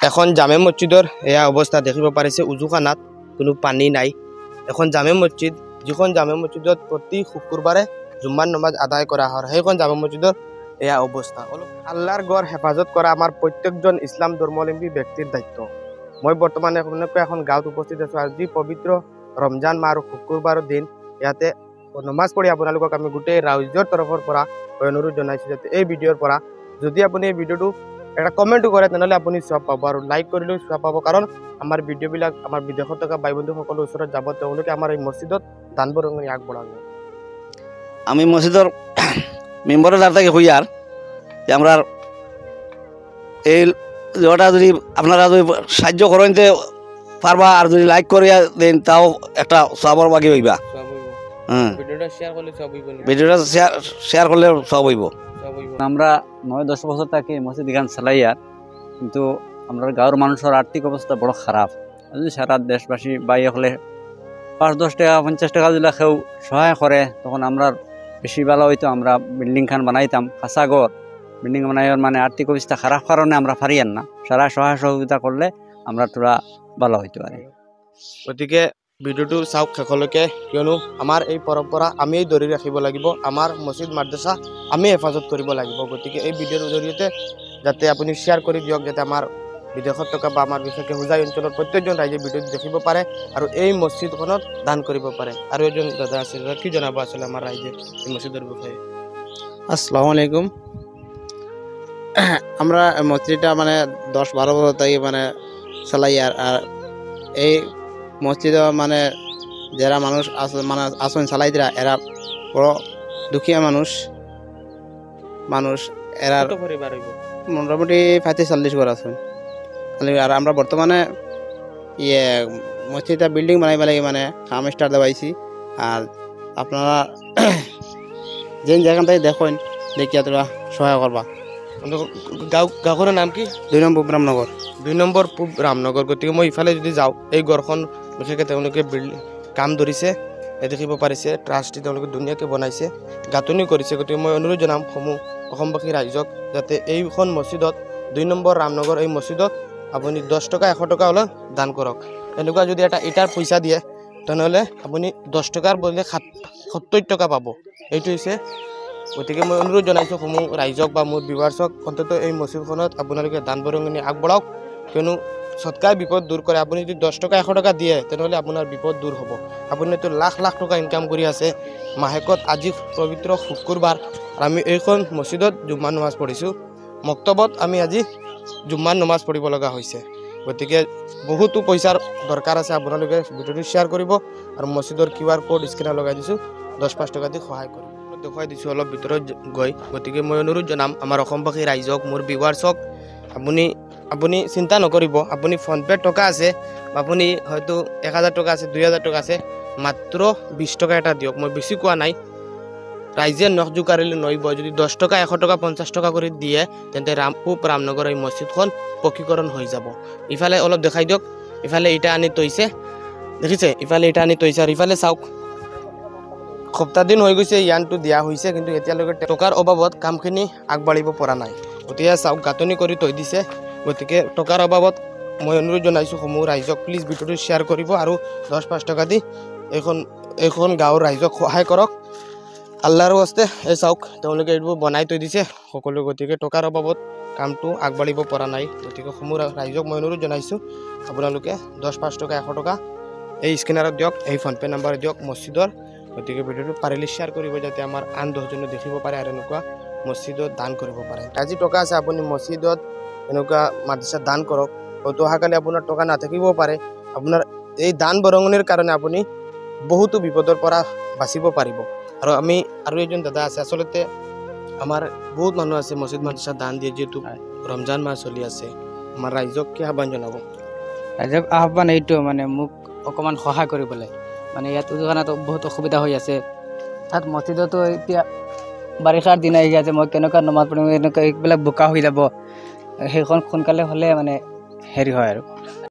এখন জামে মছজিদৰ এয়া অৱস্থা দেখিব পাৰিছে উজুখানাত কোনো পানী নাই এখন জামে মছজিদ যিখন জামে মছজিদত প্ৰতি শুক্ৰবাৰে জুম্মাৰ নামাজ আদায় কৰা হয় সেইখন জামে মছজিদৰ এয়া অৱস্থা আল্লাহৰ ঘৰ হেফাজত কৰা আমাৰ প্ৰত্যেকজন ইছলাম ধৰ্মাৱলম্বী ব্যক্তিৰ দায়িত্ব মই বৰ্তমানে এখন গাঁৱত উপস্থিত আছো আজি পবিত্ৰ ৰমজান মাহ আৰু শুক্ৰবাৰৰ দিন ইয়াতে নামাজ পঢ়ি আপোনালোকক আমি গোটেই ৰাজ্যৰ তৰফৰ পৰা অনুৰোধ জনাইছো যাতে এই ভিডিঅ'ৰ পৰা যদি আপুনি এই ভিডিঅ'টো এটা কমেন্ট কৰে তেনেহলে আপুনি সব পাব আৰু লাইক কৰিলে সব পাব কাৰণ আমাৰ ভিডিঅ' বিলাক আমাৰ বিদেশত থকা ভাই বন্ধু সকলৰ ওচৰত যাব তেওঁলোকে আমাৰ এই মছজিদত দান বৰঙণি আগবঢ়াব আমি মছজিদৰ মেম্বাৰৰ দাঁড়াতে হই আর যে আমরা এই যেটা যদি আপনারা যদি সাহায্য করেন যে পারবা আর যদি লাইক করিয়া দেন তাও একটা সবর বাকি হইবা ভিডিওটা শেয়ার করলে সব হইব আমরা 9-10 বছর থেকে মসজিদ গান চালাই আর কিন্তু আমরা গাঁৱৰ মানুষের আর্থিক অবস্থা বড় খারাপ যদি সারা দেশবাসী বাই হলে 5-10 টাকা 50 টাকা যদি কেউ সহায় করে তখন আমরা বেশি ভালো হইতো আমরা বিল্ডিং খান বানাইতাম খাসা ঘর বিল্ডিং বানাইবার মানে আর্থিক অবস্থা খারাপ কারণে আমরা পারিয়ান না সারা সহায় সহযোগিতা করলে আমরা তোরা ভালো হইতো আর গতিকে ভিডিওটো চাওক শেষলৈকে কিয়নো আমাৰ এই পৰম্পৰা আমি ধৰি ৰাখিব লাগিব আমাৰ মছজিদ মাদ্ৰাছা আমি হেফাজত কৰিব লাগিব গতিকে এই ভিডিঅ'ৰ জৰিয়তে যাতে আপুনি শ্বেয়াৰ কৰি দিয়ক যাতে আমাৰ বিদেশত থকা বা আমাৰ বিশেষকৈ হোজাই অঞ্চলৰ প্ৰত্যেকজন ৰাইজে ভিডিঅ'টো দেখিব পাৰে আৰু এই মছজিদখনত দান কৰিব পাৰে আৰু এজন দাদা আছে কি জনাব আছিলে আমাৰ ৰাইজে এই মছজিদৰ বিষয়ে আসসালামু আলাইকুম আমরা মসজিদটা মানে 10-12 বছর থেকে মানে চালাই আর এই মসজিদ মানে যারা মানুষ মানে আসন চালাই দিরা এরা বড় দুঃখিয়া মানুষ এরা মোটামুটি 35-40 ঘর আছেন আর আমরা বর্তমানে ইয়ে মসজিদটা বিল্ডিং বানাইবা লাগে মানে কাম স্টার্ট দেওয়াইছি আর আপনারা যে যেখান থেকে দেখেন দেখিয়া তোরা সহায় করবা গাঁওখনৰ নাম কি 2 নম্বৰ পূব ৰামনগৰ 2 নম্বৰ পূব ৰামনগৰ গতিকে মই ইফালে যদি যাওঁ এই ঘৰখন বিশেষকৈ তেওঁলোকে কাম ধৰিছে দেখিব পাৰিছে ট্ৰাষ্টটি তেওঁলোকে ধুনীয়াকৈ বনাইছে গাঁথনি কৰিছে গতিকে মই অনুৰোধ জনাম অসমবাসী ৰাইজক যাতে এইখন মছজিদত 2 নম্বৰ ৰামনগৰ এই মছজিদত আপুনি 10 টকা 100 টকা হ'লে দান কৰক এনেকুৱা যদি এটা ইটাৰ পইচা দিয়ে তেনেহ'লে আপুনি 10 টকাৰ বদলে 70 টকা পাব এইটো হৈছে গতিকে মই অনুৰোধ জনাইছোঁ ৰাইজক বা মোৰ ভিউৱাৰ্ছক অন্ততঃ এই মছজিদখনত আপোনালোকে দান বৰঙণি আগবঢ়াওক কিয়নো সৎকাৰ বিপদ দূৰ কৰে আপুনি যদি 10 টকা 100 টকা দিয়ে তেনেহ'লে আপোনাৰ বিপদ দূৰ হ'ব আপুনিতো লাখ লাখ টকা ইনকাম কৰি আছে মাহেকত আজি পবিত্ৰ শুক্ৰবাৰ আৰু আমি এইখন মছজিদত জুম্মাৰ নামাজ পঢ়িছোঁ মক্তবত আমি আজি জুম্মাৰ নামাজ পঢ়িব লগা হৈছে গতিকে বহুতো পইচাৰ দৰকাৰ আছে আপোনালোকে ভিডিঅ'টো শ্বেয়াৰ কৰিব আৰু মছজিদৰ QR কোড স্কেনাৰ লগাই দিছোঁ 10-5 টকা দি সহায় কৰিব দেখুৱাই দিছোঁ অলপ ভিতৰত গৈ গতিকে মই অনুৰোধ জনাম আমাৰ অসমবাসী ৰাইজক মোৰ ভিউৱাৰ্ছক আপুনি চিন্তা নকৰিব আপুনি ফোনপে টকা আছে আপুনি হয়তো 1000 টকা আছে 2000 টকা আছে মাত্ৰ 20 টকা এটা দিয়ক মই বেছি কোৱা নাই ৰাইজে নখজোকাৰিলে নহিব যদি 10 টকা 100 টকা 50 টকা কৰি দিয়ে তেন্তে ৰামনগৰ এই মছজিদখন পকীকৰণ হৈ যাব ইফালে অলপ দেখাই দিয়ক ইফালে ইটা আনি তৈছে দেখিছে ইফালে ইটা আনি তৈছে আৰু ইফালে চাওক সপ্তাহ দিন হৈ গৈছে ইয়ানটো দিয়া হৈছে কিন্তু এতিয়ালৈকে টকাৰ অভাৱত কামখিনি আগবাঢ়িব পৰা নাই গতিকে চাওক গাঁথনি কৰি থৈ দিছে গতিকে টকাৰ অভাৱত মই অনুৰোধ জনাইছোঁ ৰাইজক প্লিজ ভিডিঅ'টো শ্বেয়াৰ কৰিব আৰু 10-5 টকা দি এইখন গাঁৱৰ ৰাইজক সহায় কৰক আল্লাহৰ হস্তে এই চাওক তেওঁলোকে এইবোৰ বনাই থৈ দিছে সকলো গতিকে টকাৰ অভাৱত কামটো আগবাঢ়িব পৰা নাই গতিকে ৰাইজক মই অনুৰোধ জনাইছোঁ আপোনালোকে 10-5 টকা 100 টকা এই স্কেনাৰত দিয়ক এই ফোনপে নাম্বাৰ দিয়ক মছজিদৰ গতিকে ভিডিঅ'টো পাৰিলে শ্বেয়াৰ কৰিব যাতে আমাৰ আন 10জনে দেখিব পাৰে আৰু এনেকুৱা মছজিদত দান কৰিব পাৰে আজি টকা আছে আপুনি মছজিদত এনেকুৱা মাদ্ৰাছাত দান কৰক হয়তো অহাকালি আপোনাৰ টকা নাথাকিব পাৰে আপোনাৰ এই দান বৰঙণিৰ কাৰণে আপুনি বহুতো বিপদৰ পৰা বাচিব পাৰিব আৰু এজন দাদা আছে আচলতে আমাৰ বহুত মানুহ আছে মছজিদ মাদ্ৰাছাত দান দিয়ে যেহেতু ৰমজান মাহ চলি আছে আমাৰ ৰাইজক কি আহ্বান জনাব ৰাইজক আহ্বান এইটো মানে মোক অকণমান সহায় কৰিবলৈ মানে ইয়াত উজুখানাত বহুত অসুবিধা হৈ আছে তাত মছজিদতো এতিয়া বাৰিষাৰ দিন আহি আছে মই কেনেকুৱা নমাজ পঢ়িম এনেকুৱা এইবিলাক বোকা হৈ যাব সেইখন সোনকালে হ'লে মানে হেৰি হয় আৰু